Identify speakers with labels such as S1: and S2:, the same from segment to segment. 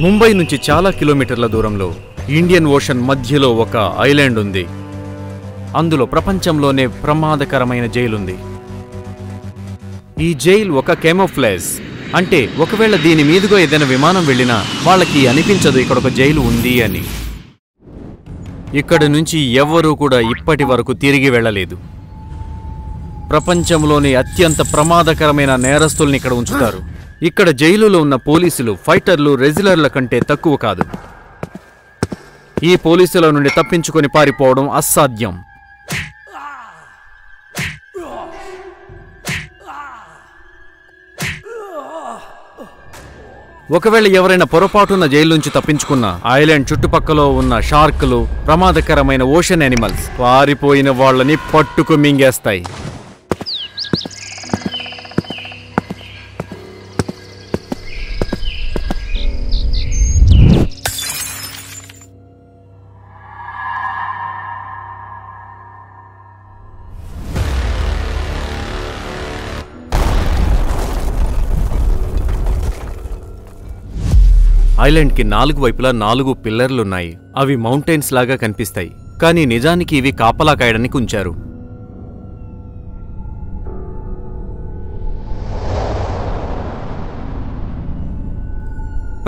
S1: ముంబై నుంచి చాలా కిలోమీటర్ల దూరంలో ఇండియన్ ఓషన్ మధ్యలో ఒక ఐలాండ్ ఉంది. అందులో ప్రపంచంలోనే ప్రమాదకరమైన జైలుంది. ఈ జైల్ ఒక కేమోఫ్లేజ్, అంటే ఒకవేళ దీని మీదుగా ఏదైనా విమానం వెళ్ళినా వాళ్ళకి అనిపించదు ఇక్కడ ఒక జైలు ఉంది అని. ఇక్కడి నుంచి ఎవ్వరూ కూడా ఇప్పటి వరకు తిరిగి వెళ్ళలేదు. ప్రపంచంలోని అత్యంత ప్రమాదకరమైన నేరస్తుల్ని ఇక్కడ ఉంచుతారు. ఇక్కడ జైలులో ఉన్న పోలీసులు ఫైటర్లు, రెజ్లర్ల కంటే తక్కువ కాదు. ఈ పోలీసుల నుండి తప్పించుకొని పారిపోవడం అసాధ్యం. ఒకవేళ ఎవరైనా పొరపాటున జైలు నుంచి తప్పించుకున్న ఐలాండ్ చుట్టుపక్కల ఉన్న షార్కులు, ప్రమాదకరమైన ఓషన్ యానిమల్స్ పారిపోయిన వాళ్ళని పట్టుకు మింగేస్తాయి. ఐలాండ్కి 4 వైపులా 4 పిల్లర్లున్నాయి. అవి మౌంటైన్స్ లాగా కనిపిస్తాయి, కానీ నిజానికి ఇవి కాపలా కాయడానికి ఉంచారు.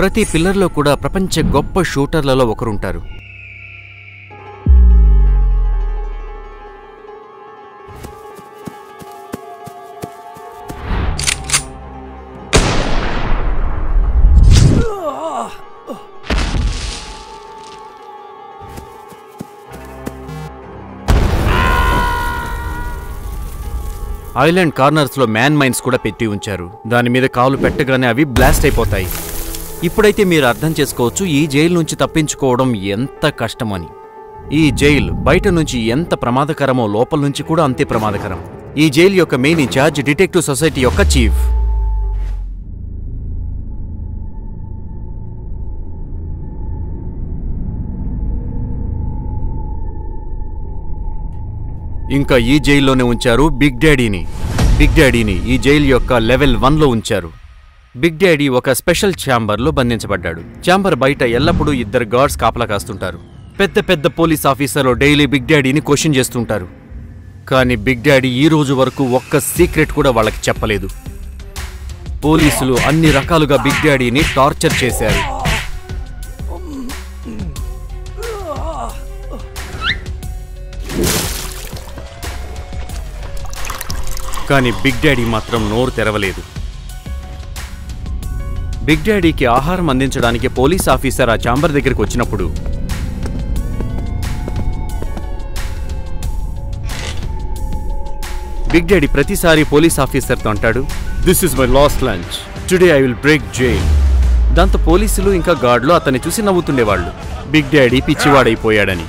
S1: ప్రతి పిల్లర్లో కూడా ప్రపంచ గొప్ప షూటర్లలో ఒకరుంటారు. ఐలాండ్ కార్నర్స్లో మ్యాన్ మైన్స్ కూడా పెట్టి ఉంచారు. దాని మీద కాలు పెట్టగానే అవి బ్లాస్ట్ అయిపోతాయి. ఇప్పుడైతే మీరు అర్థం చేసుకోవచ్చు ఈ జైలు నుంచి తప్పించుకోవడం ఎంత కష్టమని. ఈ జైలు బయట నుంచి ఎంత ప్రమాదకరమో లోపల నుంచి కూడా అంతే ప్రమాదకరం. ఈ జైలు యొక్క మెయిన్ ఇన్ఛార్జ్ డిటెక్టివ్ సొసైటీ యొక్క చీఫ్. ఇంకా ఈ జైల్లోనే ఉంచారు బిగ్ డాడీని ఈ జైలు యొక్క లెవెల్ 1లో ఉంచారు. బిగ్ డాడీ ఒక స్పెషల్ ఛాంబర్లో బంధించబడ్డాడు. ఛాంబర్ బయట ఎల్లప్పుడూ 2 గార్డ్స్ కాపలా కాస్తుంటారు. పెద్ద పోలీస్ ఆఫీసర్లు డైలీ బిగ్ డాడీని క్వశ్చన్ చేస్తుంటారు. కానీ బిగ్ డాడీ ఈ రోజు వరకు ఒక్క సీక్రెట్ కూడా వాళ్ళకి చెప్పలేదు. పోలీసులు అన్ని రకాలుగా బిగ్ డాడీని టార్చర్ చేశారు. కానీ బిగ్ డాడీ మాత్రం నోరు తెరవలేదు. బిగ్ డాడీకి ఆహారం అందించడానికి పోలీస్ ఆఫీసర్ ఆ ఛాంబర్ దగ్గరికి వచ్చినప్పుడు బిగ్ డాడీ ప్రతిసారి పోలీస్ ఆఫీసర్తో అంటాడు, this is my last lunch, today I will break jail. దాంతో పోలీసులు ఇంకా గార్డులు అతన్ని చూసి నవ్వుతుండేవాళ్ళు, బిగ్ డాడీ పిచ్చివాడైపోయాడని.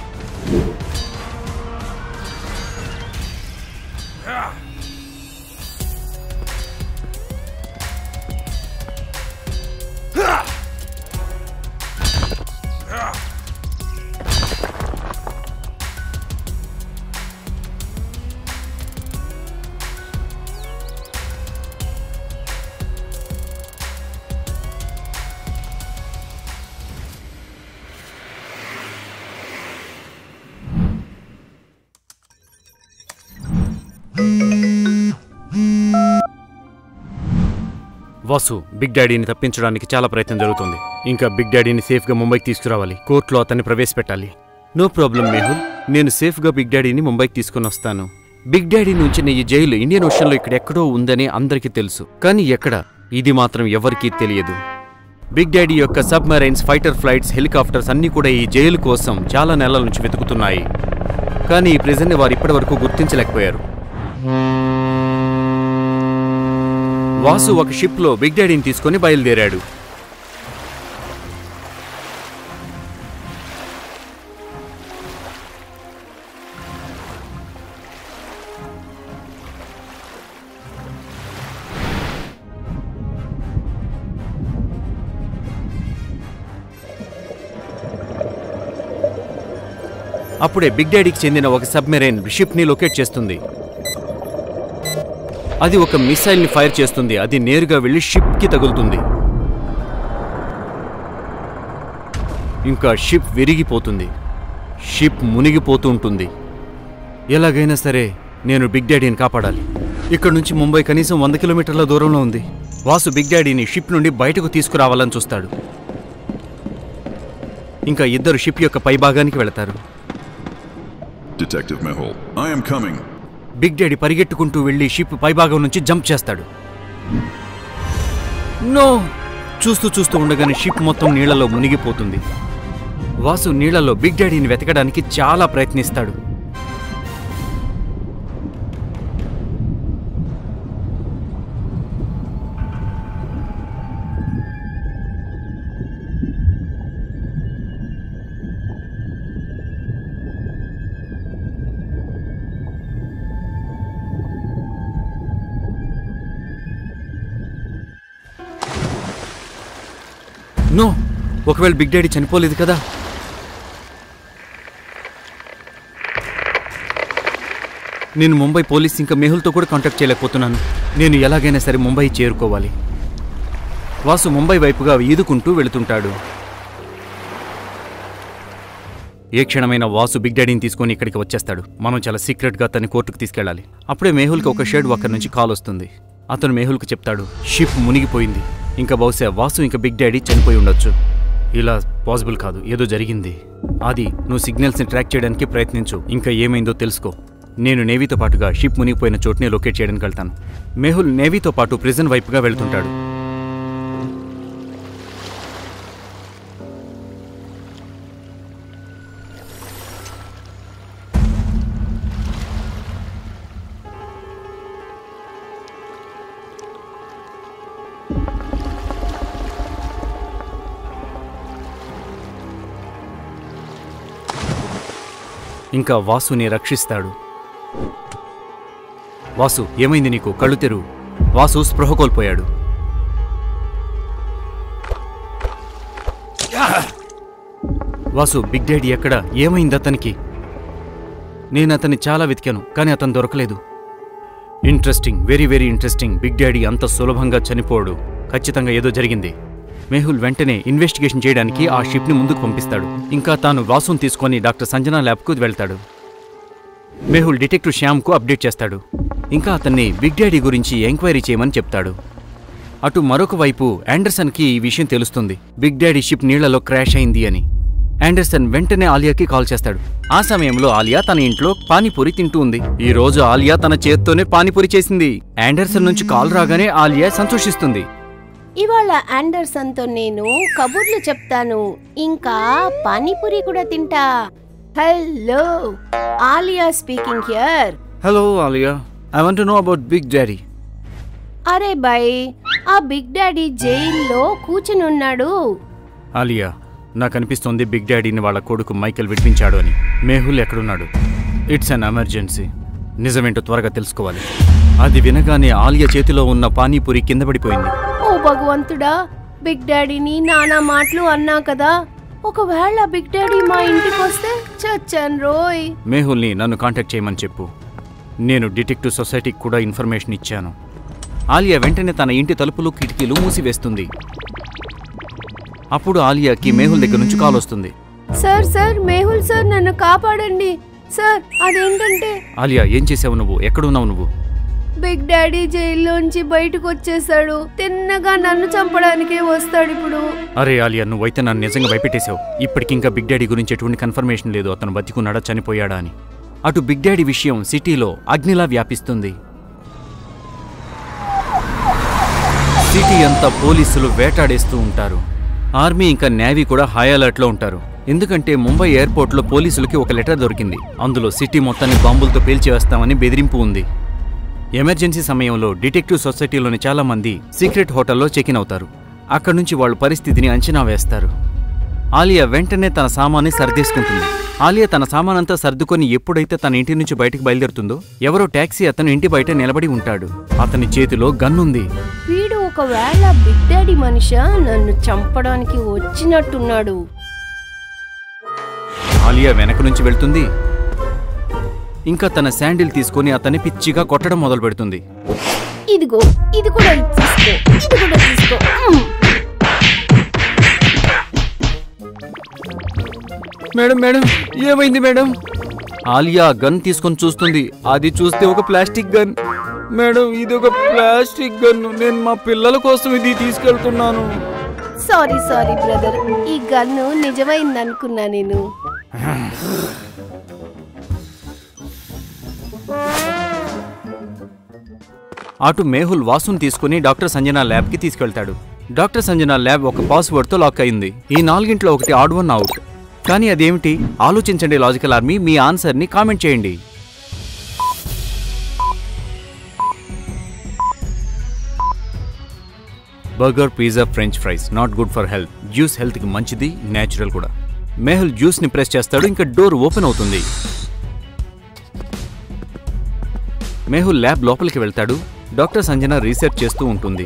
S1: వాసు బిగ్ డాడీని తప్పించడానికి చాలా ప్రయత్నం జరుగుతుంది. ఇంకా బిగ్ డాడీని సేఫ్గా ముంబైకి తీసుకురావాలి. కోర్టులో అతన్ని ప్రవేశపెట్టాలి. నో ప్రాబ్లం మేహుల్, నేను సేఫ్గా బిగ్ డాడీని ముంబైకి తీసుకుని వస్తాను. బిగ్ డాడీని ఉంచిన ఈ జైలు ఇండియన్ ఓషన్లో ఇక్కడెక్కడో ఉందని అందరికీ తెలుసు, కానీ ఎక్కడ ఇది మాత్రం ఎవరికీ తెలియదు. బిగ్ డాడీ యొక్క సబ్మరైన్స్, ఫైటర్ ఫ్లైట్స్, హెలికాప్టర్స్ అన్నీ కూడా ఈ జైలు కోసం చాలా నెలల నుంచి వెతుకుతున్నాయి. కానీ ఈ ప్రిజన్ని వారు ఇప్పటి వరకు గుర్తించలేకపోయారు. వాసు ఒక షిప్లో బిగ్ డాడీని తీసుకుని బయలుదేరాడు. అప్పుడే బిగ్ డాడీకి చెందిన ఒక సబ్మెరైన్ షిప్ని లొకేట్ చేస్తుంది. అది ఒక మిసైల్ని ఫైర్ చేస్తుంది. అది నేరుగా వెళ్ళి షిప్కి తగులుతుంది. ఇంకా షిప్ విరిగిపోతుంది. షిప్ మునిగిపోతూ ఉంటుంది. ఎలాగైనా సరే నేను బిగ్ డాడీని కాపాడాలి. ఇక్కడి నుంచి ముంబై కనీసం 100 కిలోమీటర్ల దూరంలో ఉంది. వాసు బిగ్ డాడీని షిప్ నుండి బయటకు తీసుకురావాలని చూస్తాడు. ఇంకా ఇద్దరు షిప్ యొక్క పైభాగానికి వెళతారు.
S2: Detective Mehul, I am coming.
S1: Big daddy పరిగెట్టుకుంటూ వెళ్లి షిప్ పైభాగం నుంచి జంప్ చేస్తాడు. నో! చూస్తూ చూస్తూ ఉండగానే షిప్ మొత్తం నీళ్లలో మునిగిపోతుంది. వాసు నీళ్లలో బిగ్ డాడీని వెతకడానికి చాలా ప్రయత్నిస్తాడు. నో! ఒకవేళ బిగ్ డాడీ చనిపోలేదు కదా? నేను ముంబై పోలీస్ ఇంకా మెహుల్తో కూడా కాంటాక్ట్ చేయలేకపోతున్నాను. నేను ఎలాగైనా సరే ముంబై చేరుకోవాలి. వాసు ముంబై వైపుగా ఈదుకుంటూ వెళుతుంటాడు. ఏ క్షణమైన వాసు బిగ్ డాడీని తీసుకొని ఇక్కడికి వచ్చేస్తాడు. మనం చాలా సీక్రెట్గా అతన్ని కోర్టుకు తీసుకెళ్ళాలి. అప్పుడే మెహుల్కి ఒక షేడ్ వాకర్ నుంచి కాల్ వస్తుంది. అతను మెహుల్కి చెప్తాడు, షిప్ మునిగిపోయింది. ఇంకా బహుశా వాసు ఇంకా బిగ్ డాడీ చనిపోయి ఉండొచ్చు. ఇలా పాసిబుల్ కాదు, ఏదో జరిగింది. అది నువ్వు సిగ్నల్స్ని ట్రాక్ చేయడానికి ప్రయత్నించు. ఇంకా ఏమైందో తెలుసుకో. నేను నేవీతో పాటుగా షిప్ మునిగిపోయిన చోటుని లొకేట్ చేయడానికి వెళ్తాను. మెహుల్ నేవీతో పాటు ప్రిజన్ వైపుగా వెళ్తుంటాడు. ఇంకా వాసుని రక్షిస్తాడు. వాసు, ఏమైంది నీకు? కళ్ళు తెరువు. వాసు స్పృహ కోల్పోయాడు. వాసు, బిగ్ డాడీ ఎక్కడ? ఏమైంది అతనికి? నేను అతన్ని చాలా వెతికాను, కానీ అతను దొరకలేదు. Interesting, very very interesting. Big Daddy అంత సులభంగా చనిపోడు. ఖచ్చితంగా ఏదో జరిగింది. మెహుల్ వెంటనే ఇన్వెస్టిగేషన్ చేయడానికి ఆ షిప్ని ముందుకు పంపిస్తాడు. ఇంకా తాను వాసుని తీసుకొని డాక్టర్ సంజనా ల్యాబ్కు వెళ్తాడు. మెహుల్ డిటెక్టివ్ శ్యామ్కు అప్డేట్ చేస్తాడు. ఇంకా అతన్ని బిగ్ డాడీ గురించి ఎంక్వైరీ చేయమని చెప్తాడు. అటు మరొక వైపు ఆండర్సన్కి ఈ విషయం తెలుస్తుంది, బిగ్ డాడీ షిప్ నీళ్లలో క్రాష్ అయింది అని. ఆండర్సన్ వెంటనే ఆలియాకి కాల్ చేస్తాడు. ఆ సమయంలో ఆలియా తన ఇంట్లో పానీపూరి తింటూ ఉంది. ఈ రోజు ఆలియా తన చేత్తోనే పానీపూరి చేసింది. ఆండర్సన్ నుంచి కాల్ రాగానే ఆలియా సంతోషిస్తుంది.
S3: ఇవాళ ఆండర్సన్తో నేను కబుర్లు చెప్తాను, ఇంకా పానీపూరి కూడా తింటా. Hello, Alia speaking here.
S1: Hello Alia, I want to know about Big Daddy.
S3: అరే బై, ఆ బిగ్ డాడీ జైల్లో కూర్చునున్నాడు.
S1: ఆలియా, నాకు అనిపిస్తోంది బిగ్ డాడీని వాళ్ళ కొడుకు మైకేల్ విడిపించాడు అని. మెహుల్ ఎక్కడున్నాడు? It's an emergency. నిజమేంటో త్వరగా తెలుసుకోవాలి. అది వినగానే ఆలియా చేతిలో ఉన్న పానీపూరి కింద పడిపోయింది.
S3: ఓ భగవంతుడా, బిగ్ డాడీని నానా మాటలు అన్నా కదా. ఒకవేళ బిగ్ డాడీ మా ఇంటికి వస్తే చచ్చాను రోయ్.
S1: మెహుల్ని నన్ను కాంటాక్ట్ చేయమని చెప్పు. నేను డిటెక్టివ్ సొసైటీకి కూడా ఇన్ఫర్మేషన్ ఇచ్చాను. ఆలియా వెంటనే తన ఇంటి తలుపులు కిటికీలు మూసివేస్తుంది. అప్పుడు ఆలియాకి మెహుల్ దగ్గర నుంచి కాల్ వస్తుంది.
S3: సార్ సార్, మెహుల్ సార్, నన్ను కాపాడండి సార్. అదేంటంటే,
S1: ఆలియా, ఏం చేసావు నువ్వు? ఎక్కడున్నావు నువ్వు?
S3: బిగ్ డాడీ జైల్లోంచి బయటకు వచ్చేసాడు. తిన్నగా నన్ను చంపడానికే వస్తాడు ఇప్పుడు.
S1: అరే ఆలియా, నువ్వైతే నన్ను నిజంగా భయపెట్టేశావు. ఇప్పటికింకా బిగ్ డాడీ గురించి ఎటువంటి కన్ఫర్మేషన్ లేదు, అతను బతికున్నాడా చనిపోయాడా అని. అటు బిగ్ డాడీ విషయం సిటీలో అగ్నిలా వ్యాపిస్తుంది. సిటీ అంతా పోలీసులు వేటాడేస్తూ ఉంటారు. ఆర్మీ ఇంకా నేవీ కూడా హై అలర్ట్లో ఉంటారు. ఎందుకంటే ముంబై ఎయిర్పోర్ట్లో పోలీసులకి ఒక లెటర్ దొరికింది. అందులో సిటీ మొత్తాన్ని బాంబులతో పేల్చివేస్తామని బెదిరింపు ఉంది. ఎమర్జెన్సీ సమయంలో డిటెక్టివ్ సొసైటీలోని చాలా మంది సీక్రెట్ హోటల్లో చెక్ ఇన్ అవుతారు. అక్కడి నుంచి వాళ్ళు పరిస్థితిని అంచనా వేస్తారు. ఆలియా వెంటనే తన సామాన్ని సర్దేసుకుంటుంది. ఆలియా తన సామానంతా సర్దుకొని ఎప్పుడైతే తన ఇంటి నుంచి బయటకు బయలుదేరుతుందో ఎవరో టాక్సీ అతను ఇంటి బయట నిలబడి ఉంటాడు. అతని చేతిలో గన్నుంది.
S3: వీడు ఒకవేళ బిగ్ డాడీ మనిషా, నన్ను చంపడానికి వచ్చినట్టున్నాడు.
S1: ఆలియా వెనక నుంచి వెళ్తుంది. ఇంకా తన శాండిల్ తీసుకొని అతన్ని పిచ్చిగా కొట్టడం మొదలు పెడుతుంది.
S3: ఇదిగో, ఇది కూడా తీసుకో, ఇది కూడా తీసుకో.
S1: మేడం మేడం ఏమైంది మేడం? ఆలియా గన్ తీసుకొని చూస్తుంది. అది చూస్తే ఒక ప్లాస్టిక్ గన్. మేడం ఇది ఒక ప్లాస్టిక్ గన్. నేను మా పిల్లల కోసం ఇది తీసుకెళ్తున్నాను.
S3: సారీ బ్రదర్, ఈ గన్ను నిజమైందనుకున్నా నేను.
S1: అటు మేహుల్ వాసుని తీసుకుని డాక్టర్ సంజన ల్యాబ్కి తీసుకెళ్తాడు. డాక్టర్ సంజన ల్యాబ్ ఒక పాస్వర్డ్తో లాక్ అయింది. ఈ 4 ఒకటి ఆడ్ వన్ అవుట్. కానీ అదేమిటి? ఆలోచించండి లాజికల్ ఆర్మీ, మీ ఆన్సర్ని కామెంట్ చేయండి. Burger, pizza, French fries not good for health. Juice హెల్త్కి మంచిది, న్యాచురల్ కూడా. మేహుల్ జ్యూస్ని ప్రెస్ చేస్తాడు. ఇంకా డోర్ ఓపెన్ అవుతుంది. మేహుల్ ల్యాబ్ లోపలికి వెళ్తాడు. డాక్టర్ సంజన రీసెర్చ్ చేస్తూ ఉంటుంది.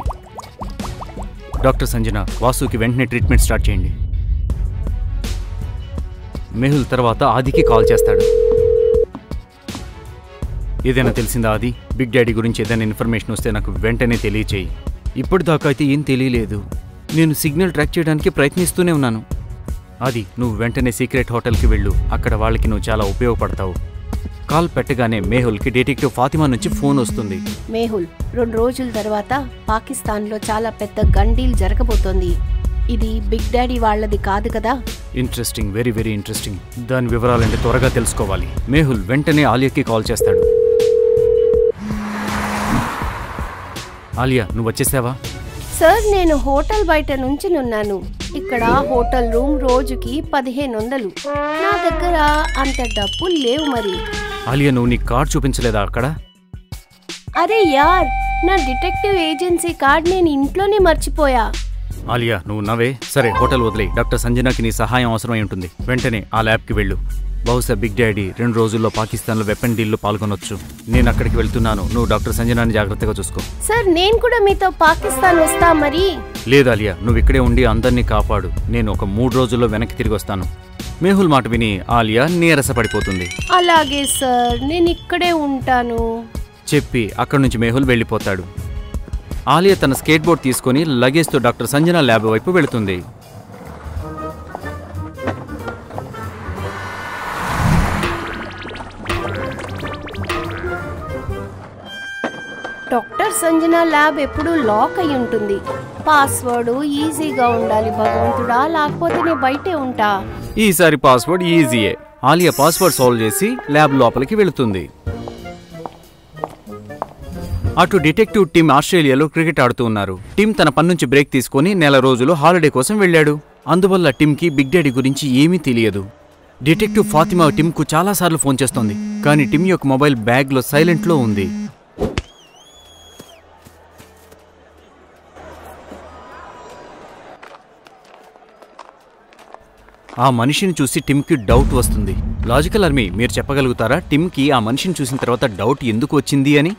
S1: డాక్టర్ సంజన, వాసుకి వెంటనే ట్రీట్మెంట్ స్టార్ట్ చేయండి. మేహుల్ తర్వాత ఆదికి కాల్ చేస్తాడు. ఏదైనా తెలిసిందా ఆది? బిగ్ డాడీ గురించి ఏదైనా ఇన్ఫర్మేషన్ వస్తే నాకు వెంటనే తెలియచేయి. ఇప్పటిదాకా అయితే ఏం తెలియలేదు. నేను సిగ్నల్ ట్రాక్ చేయడానికి ప్రయత్నిస్తూనే ఉన్నాను. ఆది, నువ్వు వెంటనే సీక్రెట్ హోటల్కి వెళ్ళు. అక్కడ వాళ్ళకి నువ్వు చాలా ఉపయోగపడతావు. కాల్ పెట్టగానే మేహుల్కి డిటెక్టివ్ ఫాతిమా నుంచి ఫోన్ వస్తుంది.
S3: మేహుల్, 2 రోజుల తర్వాత పాకిస్తాన్లో చాలా పెద్ద గన్ డీల్ జరగబోతోంది. ఇది బిగ్ డాడీ వాళ్ళది కాదు కదా?
S1: Interesting, very very interesting. దాని వివరాలంటే త్వరగా తెలుసుకోవాలి. మేహుల్ వెంటనే ఆలియాకి కాల్ చేస్తాడు. ఆలియా, నువ్వు వచ్చేసావా?
S3: సార్, నేను హోటల్ బయట నుంచి నున్నాను. ఇక్కడ హోటల్ రూమ్ రోజుకి 1500. నా దగ్గర అంత డబ్బులు లేవు. మరి
S1: ఆలియా, నువ్వు నీ కార్డ్ చూపించలేదా అక్కడ?
S3: అరే యార్, నా డిటెక్టివ్ ఏజెన్సీ కార్డ్ నేను ఇంట్లోనే మర్చిపోయా.
S1: ఆలియా, నువ్వు నవ్వే. సరే, హోటల్ వదిలే. డాక్టర్ సంజనాకి నీ సహాయం అవసరమై ఉంటుంది. వెంటనే ఆ ల్యాబ్కి వెళ్ళు. బహుశా బిగ్ డాడీ 2 రోజుల్లో పాకిస్తాన్లో వెపన్ డీల్లో పాల్గొనొచ్చు. నేను అక్కడికి వెళ్తున్నాను. నువ్వు డాక్టర్ సంజనాని జాగ్రత్తగా చూసుకో.
S3: సార్, నేను కూడా మీతో పాకిస్తాన్ వస్తా. మరి
S1: లేదు ఆలియా, నువ్వు ఇక్కడే ఉండి అందరినీ కాపాడు. నేను ఒక 3 రోజుల్లో వెనక్కి తిరిగి వస్తాను. మేహుల్ మాట విని ఆలియా నీరసపడిపోతుంది.
S3: అలాగే సార్, నేను ఇక్కడే ఉంటాను
S1: చెప్పి అక్కడి నుంచి మేహుల్ వెళ్ళిపోతాడు. ఆలియా తన స్కేట్ బోర్డ్ తీసుకుని లగేజ్తో డాక్టర్ సంజన ల్యాబ్ వైపు వెళుతుంది.
S3: డాక్టర్ సంజన ల్యాబ్ ఎప్పుడూ లాక్ అయి ఉంటుంది. పాస్వర్డ్ ఈజీగా ఉండాలి భగవంతుడా, లేకపోతే నేను బయటే ఉంటా.
S1: ఈసారి పాస్వర్డ్ ఈజీయే. ఆలియా పాస్వర్డ్ సాల్వ్ చేసి ల్యాబ్ లోపలికి వెళుతుంది. అటు డిటెక్టివ్ టీమ్ ఆస్ట్రేలియాలో క్రికెట్ ఆడుతూ ఉన్నారు. టీమ్ తన పని నుంచి బ్రేక్ తీసుకుని 1 రోజులు హాలిడే కోసం వెళ్ళాడు. అందువల్ల టీమ్కి బిగ్ డాడీ గురించి ఏమీ తెలియదు. డిటెక్టివ్ ఫాతిమా టీమ్కు చాలాసార్లు ఫోన్ చేస్తోంది. కానీ టీమ్ యొక్క మొబైల్ బ్యాగ్లో సైలెంట్లో ఉంది. ఆ మనిషిని చూసి టిమ్కి డౌట్ వస్తుంది. లాజికల్ ఆర్మీ, మీరు చెప్పగలుగుతారా టిమ్కి ఆ మనిషిని చూసిన తర్వాత డౌట్ ఎందుకు వచ్చింది అని?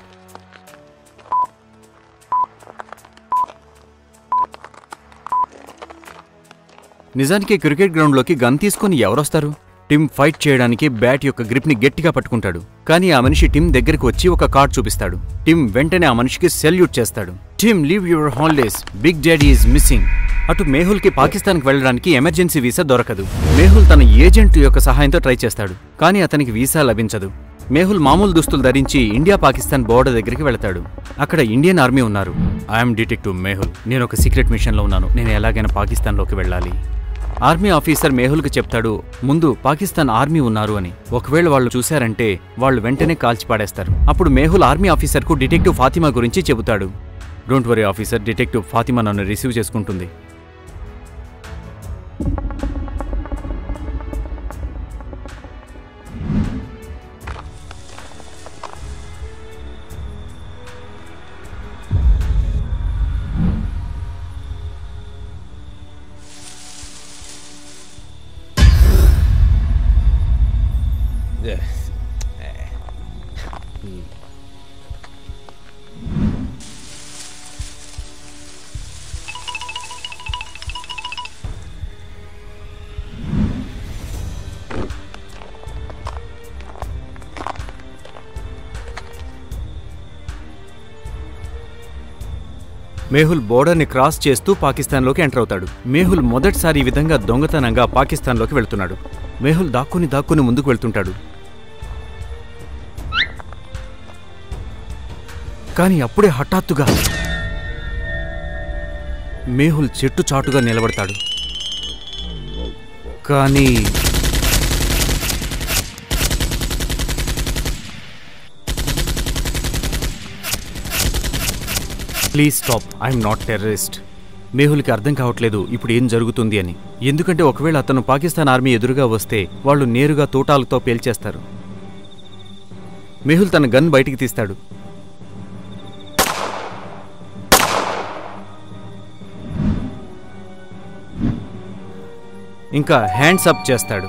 S1: నిజానికి క్రికెట్ గ్రౌండ్లోకి గన్ తీసుకొని ఎవరొస్తారు? టిమ్ ఫైట్ చేయడానికి బ్యాట్ యొక్క గ్రిప్ని గట్టిగా పట్టుకుంటాడు. కానీ ఆ మనిషి టిమ్ దగ్గరికి వచ్చి ఒక కార్డ్ చూపిస్తాడు. టిమ్ వెంటనే ఆ మనిషికి సెల్యూట్ చేస్తాడు. Tim, leave your holidays, Big Daddy is missing. అటు మేహుల్కి పాకిస్తాన్కి వెళ్ళడానికి ఎమర్జెన్సీ వీసా దొరకదు. మేహుల్ తన ఏజెంట్ యొక్క సహాయంతో ట్రై చేస్తాడు. కానీ అతనికి వీసా లభించదు. మేహుల్ మామూలు దుస్తులు ధరించి ఇండియా పాకిస్తాన్ బోర్డర్ దగ్గరికి వెళతాడు. అక్కడ ఇండియన్ ఆర్మీ ఉన్నారు. I'm detective Mehul. నేను ఒక సీక్రెట్ మిషన్లో ఉన్నాను. నేను ఎలాగైనా పాకిస్తాన్లోకి వెళ్ళాలి. ఆర్మీ ఆఫీసర్ మేహుల్కి చెప్తాడు, ముందు పాకిస్తాన్ ఆర్మీ ఉన్నారు అని. ఒకవేళ వాళ్ళు చూశారంటే వాళ్ళు వెంటనే కాల్చిపాడేస్తారు. అప్పుడు మేహుల్ ఆర్మీ ఆఫీసర్కు డిటెక్టివ్ ఫాతిమా గురించి చెబుతాడు. Don't worry officer, detective Fatima నన్ను రిసీవ్ చేసుకుంటుంది. మేహుల్ బోర్డర్ని క్రాస్ చేస్తూ పాకిస్తాన్లోకి ఎంటర్ అవుతాడు. మేహుల్ మొదటిసారి ఈ విధంగా దొంగతనంగా పాకిస్తాన్లోకి వెళ్తున్నాడు. మేహుల్ దాక్కుని ముందుకు వెళ్తుంటాడు. కానీ అప్పుడే హఠాత్తుగా మేహుల్ చెట్టు చాటుగా నిలబడతాడు. కానీ please stop, I'm not terrorist. మేహుల్కి అర్థం కావట్లేదు ఇప్పుడు ఏం జరుగుతుంది అని. ఎందుకంటే ఒకవేళ అతను పాకిస్తాన్ ఆర్మీ ఎదురుగా వస్తే వాళ్ళు నేరుగా తోటాలతో పేల్చేస్తారు. మేహుల్ తన గన్ బయటికి తీస్తాడు. ఇంకా హ్యాండ్స్ అప్ చేస్తాడు.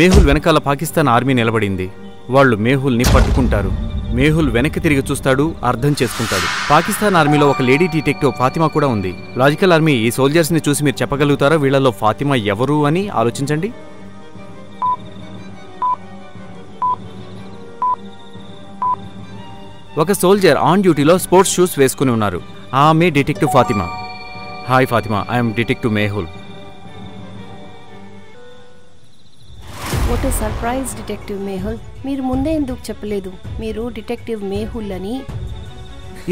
S1: మేహుల్ వెనకాల పాకిస్తాన్ ఆర్మీ నిలబడింది. వాళ్ళు మేహుల్ని పట్టుకుంటారు. మేహుల్ వెనక్కి తిరిగి చూస్తాడు, అర్థం చేసుకుంటాడు. పాకిస్తాన్ ఆర్మీలో ఒక లేడీ డిటెక్టివ్ ఫాతిమా కూడా ఉంది. లాజికల్ ఆర్మీ ఈ సోల్జర్స్ని చూసి మీరు చెప్పగలుగుతారా వీళ్ళలో ఫాతిమా ఎవరు అని ఆలోచించండి. ఒక సోల్జర్ ఆన్ డ్యూటీలో స్పోర్ట్స్ షూస్ వేసుకుని ఉన్నారు. ఆమె detective Fatima. Hi Fatima, I'm detective Mehul.
S3: What a surprise detective Mehul. మీరు ముందే ఎందుకు చెప్పలేదు మీరు డిటెక్టివ్ మేహుల్ అని?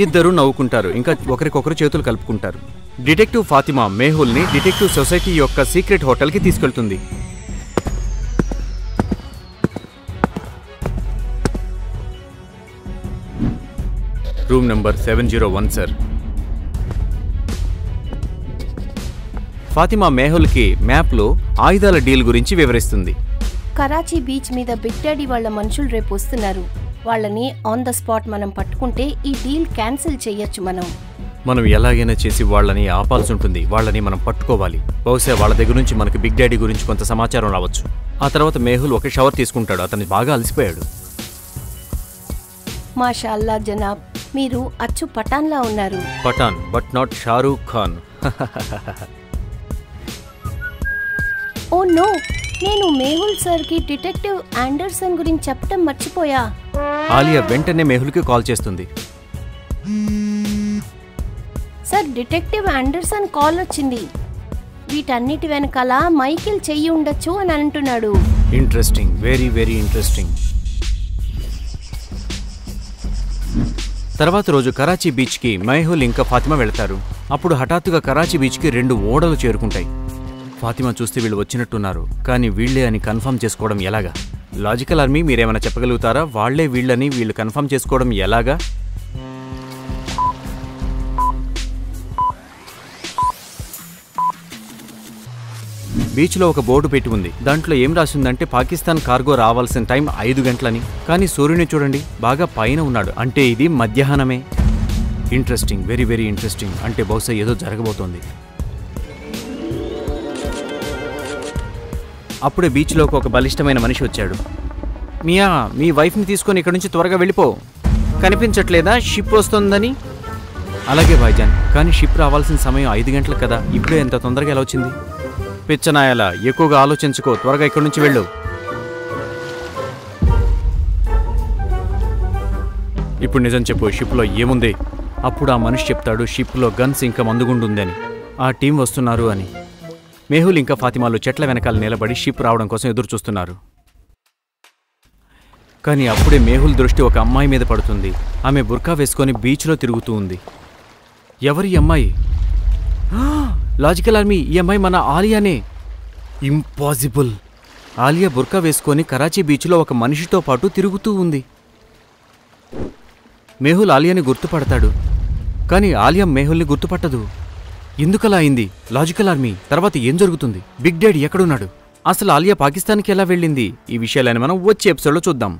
S1: ఇద్దరు నవ్వుకుంటారు, ఇంకా ఒకరికొకరు చేతులు కలుపుకుంటారు. డిటెక్టివ్ ఫాతిమా మేహుల్ని డిటెక్టివ్ సొసైటీ యొక్క సీక్రెట్ హోటల్కి తీసుకెళ్తుంది. Room number 701 sir. ఫాతిమా మేహుల్కి మ్యాప్లో ఆయుధాల డీల్ గురించి వివరిస్తుంది.
S3: కరాచీ బీచ్ మీద బిగ్ డాడీ వాళ్ళ మనుషులు రేపు వస్తున్నారు. వాళ్ళని ఆన్ ద స్పాట్ మనం పట్టుకుంటే ఈ డీల్ క్యాన్సిల్ చేయొచ్చు.
S1: మనం ఎలాగైనా చేసి వాళ్ళని ఆపాల్సి ఉంటుంది. వాళ్ళని మనం పట్టుకోవాలి. బహుశా వాళ్ళ దగ్గర నుంచి మనకి బిగ్ డాడీ గురించి కొంత సమాచారం రావచ్చు. ఆ తర్వాత మేహుల్ ఒక షవర్ తీసుకుంటాడు. అతను బాగా అలసిపోయాడు.
S3: మాషాల్లా జనాబ్, మీరు అచ్చు పఠాన్లా ఉన్నారు.
S1: Pathan but not Shahrukh Khan.
S3: Oh no, నేను మేహుల్ సార్కి డిటెక్టివ్ ఆండర్సన్ గురించి చెప్పడం మర్చిపోయా.
S1: ఆలియా వెంటనే మేహుల్కి కాల్ చేస్తుంది.
S3: సార్, డిటెక్టివ్ ఆండర్సన్ కాల్ వచ్చింది. వీటన్నిటి వెనకాల మైకిల్ చెయ్యి ఉండొచ్చు అని అంటున్నాడు.
S1: Interesting, very very interesting. తర్వాత రోజు కరాచీ బీచ్కి మేహుల్ ఇంకా ఫాతిమా వెళతారు. అప్పుడు హఠాత్తుగా కరాచీ బీచ్కి 2 ఓడలు చేరుకుంటాయి. ఫాతిమా చూస్తే వీళ్ళు వచ్చినట్టున్నారు, కానీ వీళ్లే అని కన్ఫర్మ్ చేసుకోవడం ఎలాగా? లాజికల్ ఆర్మీ మీరేమైనా చెప్పగలుగుతారా? వాళ్లే వీళ్ళని వీళ్ళు కన్ఫర్మ్ చేసుకోవడం ఎలాగా? బీచ్లో ఒక బోర్డు పెట్టి ఉంది. దాంట్లో ఏం రాసిందంటే పాకిస్తాన్ కార్గో రావాల్సిన టైం 5 గంటలని. కానీ సూర్యుని చూడండి, బాగా పైన ఉన్నాడు. అంటే ఇది మధ్యాహ్నమే. Interesting, very very interesting. అంటే బహుశా ఏదో జరగబోతోంది. అప్పుడే బీచ్లోకి ఒక బలిష్టమైన మనిషి వచ్చాడు. మియా, మీ వైఫ్ని తీసుకొని ఇక్కడి నుంచి త్వరగా వెళ్ళిపో. కనిపించట్లేదా షిప్ వస్తుందని? అలాగే భాయ్జాన్, కానీ షిప్ రావాల్సిన సమయం 5 గంటలు కదా, ఇప్పుడే ఎంత తొందరగా ఎలా వచ్చింది? పిచ్చనాయాల, ఎక్కువగా ఆలోచించుకో, త్వరగా ఇక్కడి నుంచి వెళ్ళు. ఇప్పుడు నిజం చెప్పు, షిప్లో ఏముంది? అప్పుడు ఆ మనిషి చెప్తాడు షిప్లో గన్స్ ఇంకా మందుగుండుందని, ఆ టీం వస్తున్నారు అని. మేహుల్ ఇంకా ఫాతిమాలు చెట్ల వెనకాల నిలబడి షిప్ రావడం కోసం ఎదురు చూస్తున్నారు. కానీ అప్పుడే మేహుల్ దృష్టి ఒక అమ్మాయి మీద పడుతుంది. ఆమె బుర్కా వేసుకొని బీచ్లో తిరుగుతూ ఉంది. ఎవరి అమ్మాయి? లాజికల్ ఆర్మీ, ఈ అమ్మాయి మన ఆలియానే. ఇంపాసిబుల్. ఆలియా బుర్కా వేసుకొని కరాచీ బీచ్లో ఒక మనిషితో పాటు తిరుగుతూ ఉంది. మేహుల్ ఆలియాని గుర్తుపడతాడు, కానీ ఆలియా మేహుల్ని గుర్తుపట్టదు. ఎందుకలా అయింది? లాజికల్ ఆర్మీ, తర్వాత ఏం జరుగుతుంది? బిగ్ డాడీ ఎక్కడున్నాడు? అసలు ఆలియా పాకిస్తాన్కి ఎలా వెళ్ళింది? ఈ విషయాలని మనం వచ్చే ఎపిసోడ్లో చూద్దాం.